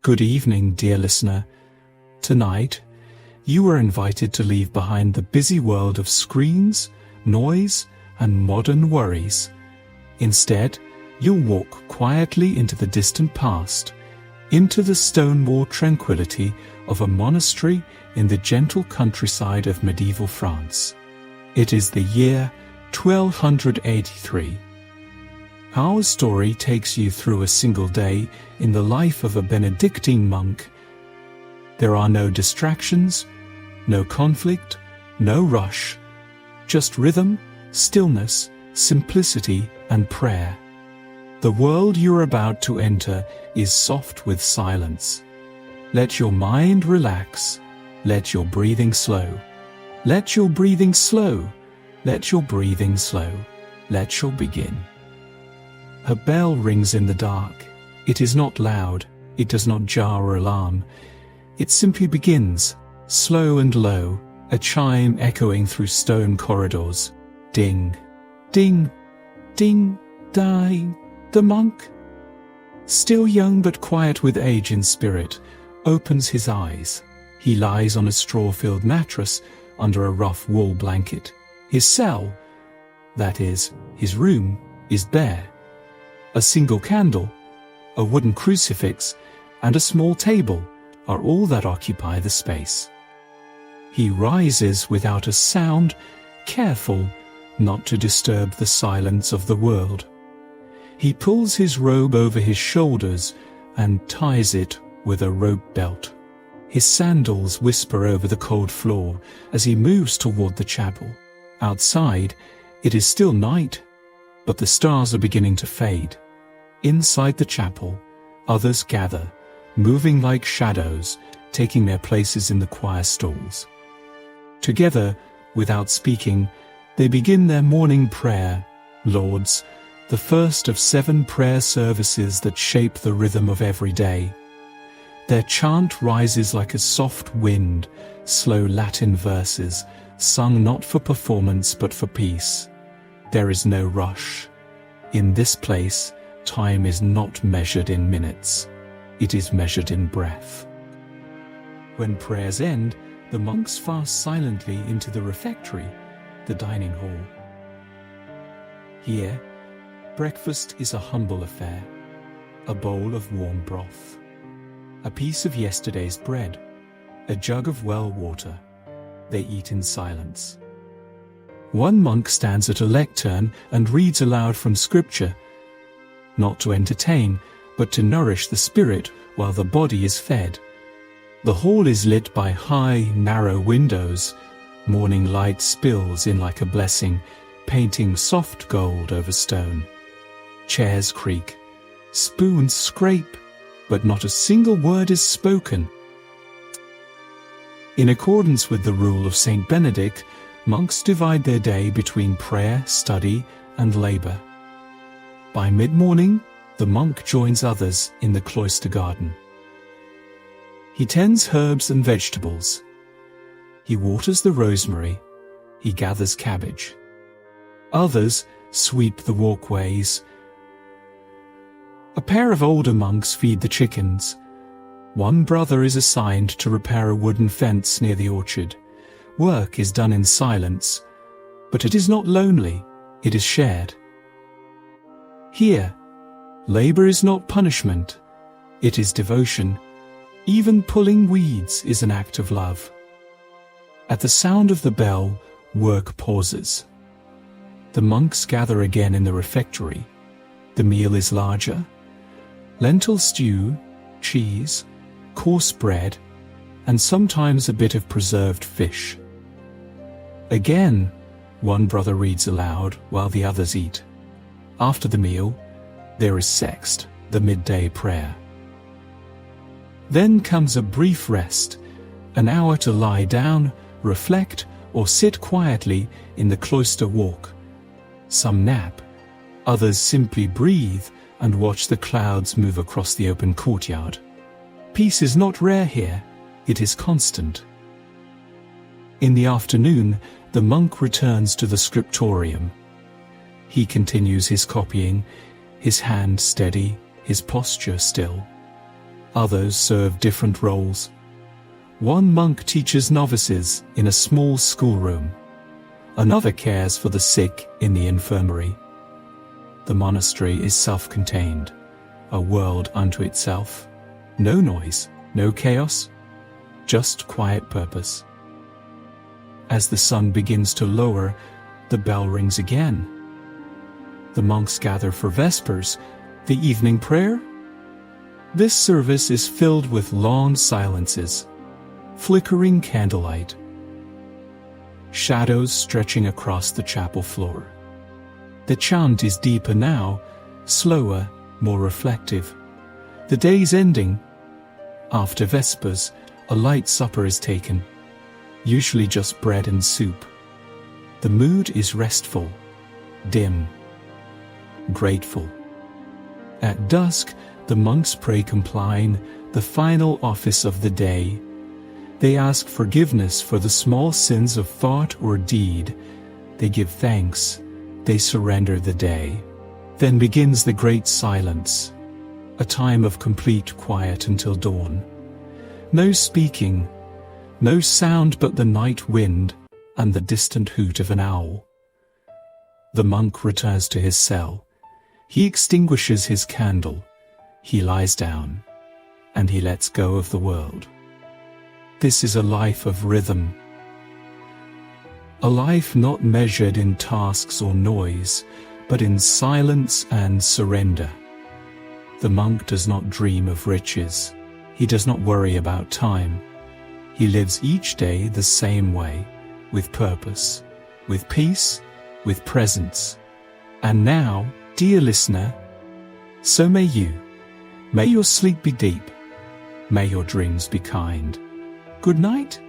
Good evening, dear listener. Tonight, you are invited to leave behind the busy world of screens, noise, and modern worries. Instead, you'll walk quietly into the distant past, into the stone-wall tranquility of a monastery in the gentle countryside of medieval France. It is the year 1283. Our story takes you through a single day in the life of a Benedictine monk. There are no distractions, no conflict, no rush, just rhythm, stillness, simplicity, and prayer. The world you're about to enter is soft with silence. Let your mind relax. Let your breathing slow. Let your breathing slow. Let your breathing slow. Let your begin. A bell rings in the dark. It is not loud. It does not jar or alarm. It simply begins, slow and low, a chime echoing through stone corridors. Ding, ding, ding, ding. The monk, still young but quiet with age in spirit, opens his eyes. He lies on a straw-filled mattress under a rough wool blanket. His cell, that is, his room, is bare. A single candle, a wooden crucifix, and a small table are all that occupy the space. He rises without a sound, careful not to disturb the silence of the world. He pulls his robe over his shoulders and ties it with a rope belt. His sandals whisper over the cold floor as he moves toward the chapel. Outside, it is still night, but the stars are beginning to fade. Inside the chapel, others gather, moving like shadows, taking their places in the choir stalls. Together, without speaking, they begin their morning prayer, Lord's, the first of 7 prayer services that shape the rhythm of every day. Their chant rises like a soft wind, slow Latin verses, sung not for performance but for peace. There is no rush. In this place, time is not measured in minutes. It is measured in breath. When prayers end, the monks fast silently into the refectory, the dining hall. Here, breakfast is a humble affair. A bowl of warm broth, a piece of yesterday's bread, a jug of well water. They eat in silence. One monk stands at a lectern and reads aloud from scripture, not to entertain, but to nourish the spirit while the body is fed. The hall is lit by high, narrow windows. Morning light spills in like a blessing, painting soft gold over stone. Chairs creak, spoons scrape, but not a single word is spoken. In accordance with the rule of Saint Benedict, monks divide their day between prayer, study, and labor. By mid-morning, the monk joins others in the cloister garden. He tends herbs and vegetables. He waters the rosemary. He gathers cabbage. Others sweep the walkways. A pair of older monks feed the chickens. One brother is assigned to repair a wooden fence near the orchard. Work is done in silence, but it is not lonely, it is shared. Here, labor is not punishment, it is devotion. Even pulling weeds is an act of love. At the sound of the bell, work pauses. The monks gather again in the refectory. The meal is larger. Lentil stew, cheese, coarse bread, and sometimes a bit of preserved fish. Again, one brother reads aloud while the others eat. After the meal, there is sext, the midday prayer. Then comes a brief rest, an hour to lie down, reflect, or sit quietly in the cloister walk. Some nap, others simply breathe and watch the clouds move across the open courtyard. Peace is not rare here, it is constant. In the afternoon, the monk returns to the scriptorium. He continues his copying, his hand steady, his posture still. Others serve different roles. One monk teaches novices in a small schoolroom. Another cares for the sick in the infirmary. The monastery is self-contained, a world unto itself. No noise, no chaos, just quiet purpose. As the sun begins to lower, the bell rings again. The monks gather for Vespers, the evening prayer. This service is filled with long silences, flickering candlelight, shadows stretching across the chapel floor. The chant is deeper now, slower, more reflective. The day's ending. After Vespers, a light supper is taken, usually just bread and soup. The mood is restful, dim, grateful. At dusk, the monks pray compline, the final office of the day. They ask forgiveness for the small sins of thought or deed. They give thanks. They surrender the day. Then begins the great silence, a time of complete quiet until dawn. No speaking, no sound but the night wind and the distant hoot of an owl. The monk returns to his cell. He extinguishes his candle. He lies down, and he lets go of the world. This is a life of rhythm. A life not measured in tasks or noise, but in silence and surrender. The monk does not dream of riches. He does not worry about time. He lives each day the same way, with purpose, with peace, with presence. And now, dear listener, so may you. May your sleep be deep. May your dreams be kind. Good night.